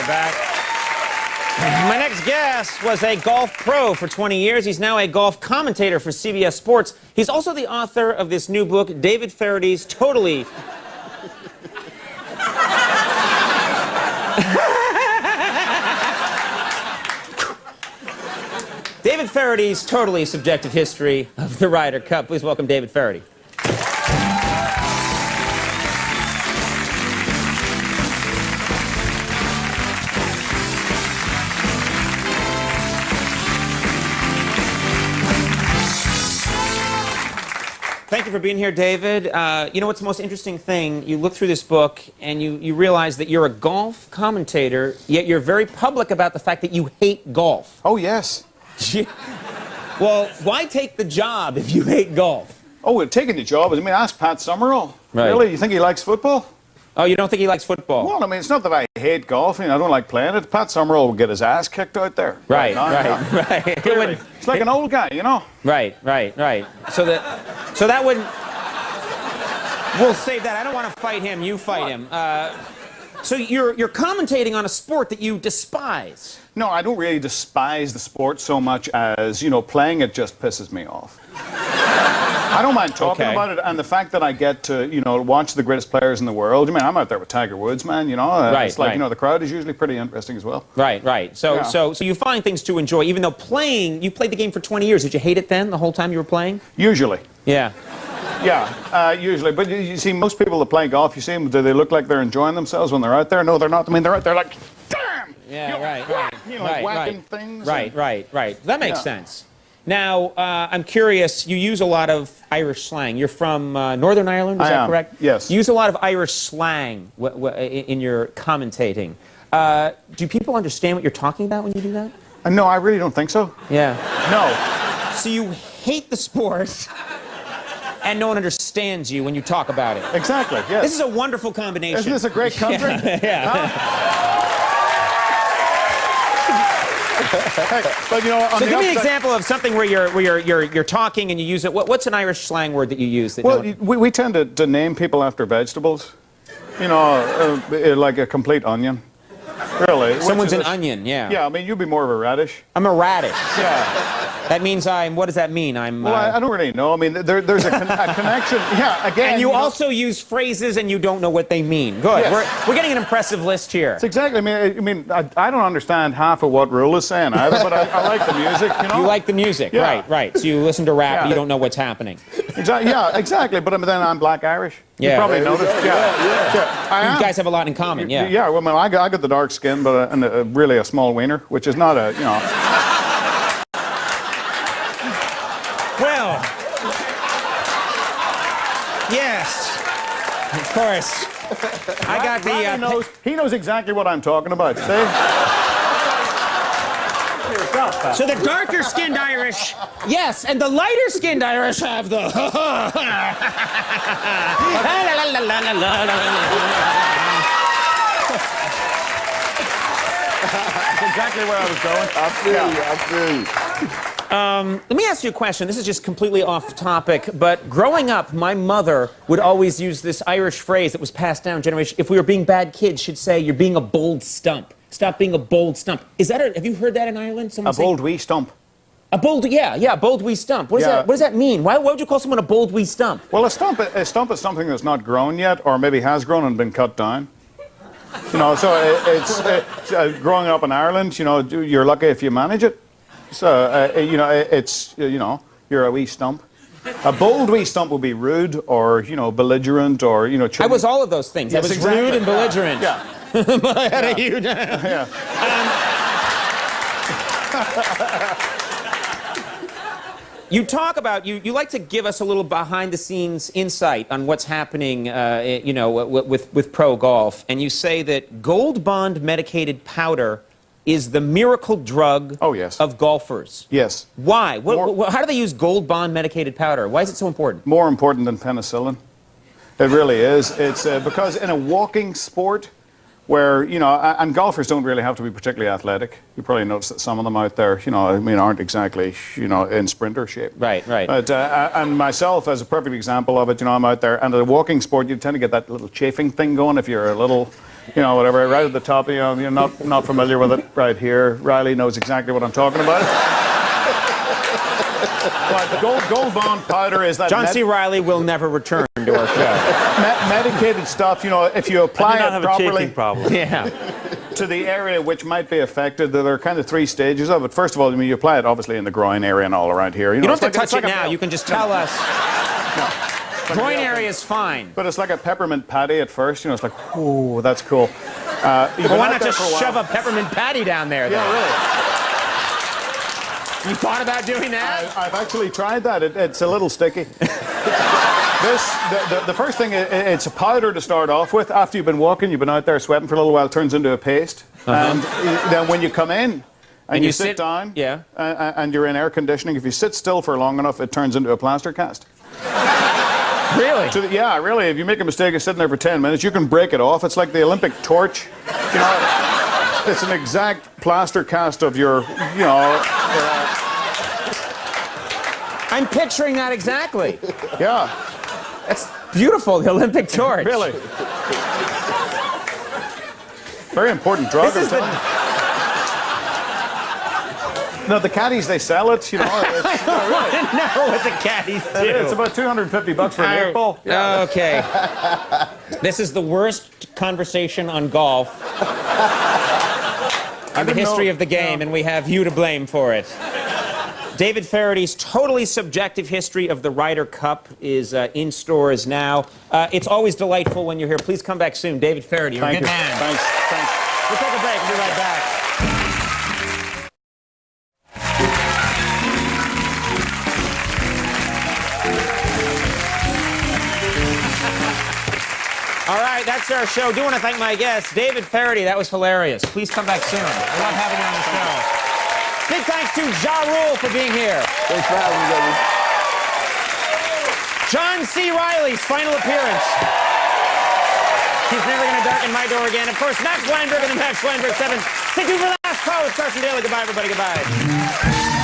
back. My next guest was a golf pro for 20 years. He's now a golf commentator for CBS Sports. He's also the author of this new book, David Feherty's Totally... David Feherty's Totally Subjective History of the Ryder Cup. Please welcome David Feherty. Thank you for being here, David. You know what's the most interesting thing? You look through this book and you realize that you're a golf commentator, yet you're very public about the fact that you hate golf. Oh, yes. Well, why take the job if you hate golf? Oh, well, taking the job, I mean, ask Pat Summerall. Right. Really? You think he likes football? Oh, you don't think he likes football? Well, I mean, it's not that I hate golf. I don't like playing it. Pat Summerall would get his ass kicked out there. Right. Clearly. It's like an old guy, you know? Right. So that wouldn't... We'll save that. I don't want to fight him. You fight him. So you're commentating on a sport that you despise. No, I don't really despise the sport so much as, playing it just pisses me off. I don't mind talking about it, and the fact that I get to, watch the greatest players in the world. I mean, I'm out there with Tiger Woods, man, It's like, the crowd is usually pretty interesting as well. Right. So you find things to enjoy, even though playing, you played the game for 20 years. Did you hate it then, the whole time you were playing? Usually. Yeah. Yeah, usually. But you see, most people that play golf, you see them, do they look like they're enjoying themselves when they're out there? No, they're not. I mean, they're out there like, damn! Yeah, right. Like whacking things. Right. That makes sense. Now, I'm curious, you use a lot of Irish slang. You're from Northern Ireland, is that correct? Yes. You use a lot of Irish slang in your commentating. Do people understand what you're talking about when you do that? No, I really don't think so. Yeah. No. So you hate the sport, and no one understands you when you talk about it. Exactly, yes. This is a wonderful combination. Isn't this a great country? Yeah. Huh? Hey, but so give me an example of something where you're talking and you use it. What's an Irish slang word that you use? We tend to name people after vegetables. Like a complete onion. Really. Someone's an onion, yeah. Yeah, I mean, you'd be more of a radish. I'm a radish. Yeah. That means what does that mean? Well, I don't really know. I mean, there's a connection. Yeah, again. And you also use phrases and you don't know what they mean. Good. Yes. We're getting an impressive list here. It's exactly. I don't understand half of what Rule is saying either, but I like the music, You like the music, yeah. Right. So you listen to rap, but you don't know what's happening. Exactly. Yeah, exactly. But then I'm Black Irish. Yeah. You probably noticed. Yeah. You guys have a lot in common, yeah. Yeah, well, I got the dark skin, but really a small wiener, which is not a, Well, yes, of course. I got the... he knows exactly what I'm talking about, see? So the darker-skinned Irish, yes, and the lighter-skinned Irish have the... That's exactly where I was going. I feel you. Let me ask you a question. This is just completely off topic, but growing up, my mother would always use this Irish phrase that was passed down generation. If we were being bad kids, she'd say, "You're being a bold stump. Stop being a bold stump." Is that have you heard that in Ireland? A bold wee stump. A bold, yeah, bold wee stump. What does that mean? Why would you call someone a bold wee stump? Well, a stump is something that's not grown yet, or maybe has grown and been cut down. So it's growing up in Ireland. You're lucky if you manage it. So you're a wee stump. A bold wee stump would be rude, or belligerent, or I was all of those things. Yes, I was exactly. rude and belligerent. Yeah. But I had a huge... Yeah. You talk about, you like to give us a little behind-the-scenes insight on what's happening, with pro golf, and you say that Gold Bond medicated powder is the miracle drug of golfers. Yes. Why? How do they use Gold Bond medicated powder? Why is it so important? More important than penicillin. It really is. It's because in a walking sport, where, and golfers don't really have to be particularly athletic. You probably notice that some of them out there, aren't exactly, in sprinter shape. Right. But, and myself, as a perfect example of it, I'm out there, and in a walking sport, you tend to get that little chafing thing going if you're a little, you know, whatever, right at the top, you know, you're not familiar with it, right here. Riley knows exactly what I'm talking about. But gold bond powder is that John C. Riley will never return to our show. medicated stuff. You know, if you apply I do not it have a properly chafing problem. Yeah. to the area which might be affected, there are kind of 3 stages of it. First of all, I mean, you apply it obviously in the groin area and all around here. You don't it's have to like- touch it's it like a now. pill. You can just tell us. Groin area is fine. But it's like a peppermint patty at first. You know, it's like, ooh, that's cool. Well, why not just shove a peppermint patty down there, then? Yeah, really. You thought about doing that? I've actually tried that. It's a little sticky. The first thing, it's a powder to start off with. After you've been walking, you've been out there sweating for a little while, it turns into a paste. And then when you come in and you sit down, yeah. and you're in air conditioning, if you sit still for long enough, it turns into a plaster cast. Really? So yeah, really, if you make a mistake of sitting there for 10 minutes, you can break it off. It's like the Olympic torch. You know, it's an exact plaster cast of your, you know... I'm picturing that exactly. Yeah. That's beautiful, the Olympic torch. Really? Very important drug. This is the... No, the caddies, they sell it, you know. I want to know what the caddies do. It's about $250 for an 8-ball. Yeah. Okay. This is the worst conversation on golf in the history of the game, and we have you to blame for it. David Feherty's totally subjective history of the Ryder Cup is in stores now. It's always delightful when you're here. Please come back soon. David Feherty, you're a good man. Thanks. We'll take a break. We'll be right back. All right, that's our show. Do want to thank my guest, David Feherty. That was hilarious. Please come back soon. I love having you on the show. Big thanks to Ja Rule for being here. Thanks for having me, baby. John C. Riley's final appearance. He's never going to darken my door again. Of course, Max Weinberg and the Max Weinberg 7. Stay tuned for the last call with Carson Daly. Goodbye, everybody. Goodbye.